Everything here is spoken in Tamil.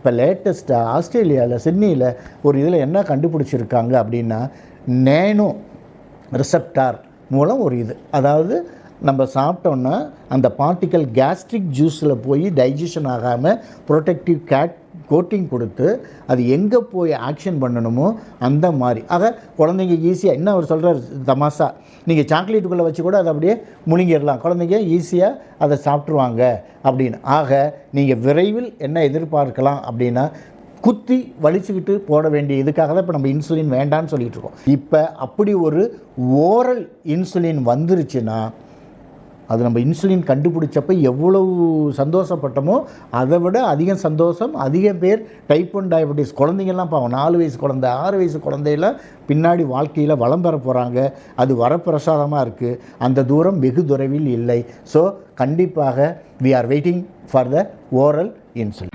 இப்போ லேட்டஸ்ட்டாக ஆஸ்திரேலியாவில் சிட்னியில் ஒரு இதில் என்ன கண்டுபிடிச்சிருக்காங்க அப்படின்னா, நேனோ ரிசப்டார் மூலம் ஒரு இது, அதாவது நம்ம சாப்பிட்டோன்னா அந்த பார்ட்டிக்கல் கேஸ்ட்ரிக் ஜூஸில் போய் டைஜஷன் ஆகாமல் ப்ரொடெக்டிவ் கோட்டிங் கொடுத்து அது எங்கே போய் ஆக்ஷன் பண்ணணுமோ அந்த மாதிரி. ஆக குழந்தைங்க ஈஸியாக, என்ன அவர் சொல்கிறார் தமாசா, நீங்கள் சாக்லேட்டுக்குள்ளே வச்சு கூட அதை அப்படியே முழுங்கிடலாம், குழந்தைங்க ஈஸியாக அதை சாப்பிட்ருவாங்க அப்படின்னு. ஆக நீங்கள் விரைவில் என்ன எதிர்பார்க்கலாம் அப்படின்னா, குத்தி வலிச்சுக்கிட்டு போட வேண்டிய இதுக்காக தான் இப்போ நம்ம இன்சுலின் வேண்டான்னு சொல்லிகிட்டு இருக்கோம். இப்போ அப்படி ஒரு ஓரல் இன்சுலின் வந்துருச்சுன்னா, அது நம்ம இன்சுலின் கண்டுபிடிச்சப்போ எவ்வளவு சந்தோஷப்பட்டோமோ அதை விட அதிக சந்தோஷம் அதிக பேர் டைப் 1 டயபெட்டிஸ் குழந்தைங்கள்லாம் பாவம், 4 வயசு குழந்தை 6 வயசு குழந்தையெல்லாம் பின்னாடி வாழ்க்கையில் வளம் பெற போகிறாங்க. அது வரப்பிரசாதமாக இருக்குது. அந்த தூரம் வெகு தொலைவில் இல்லை. ஸோ கண்டிப்பாக we are waiting for the oral insulin.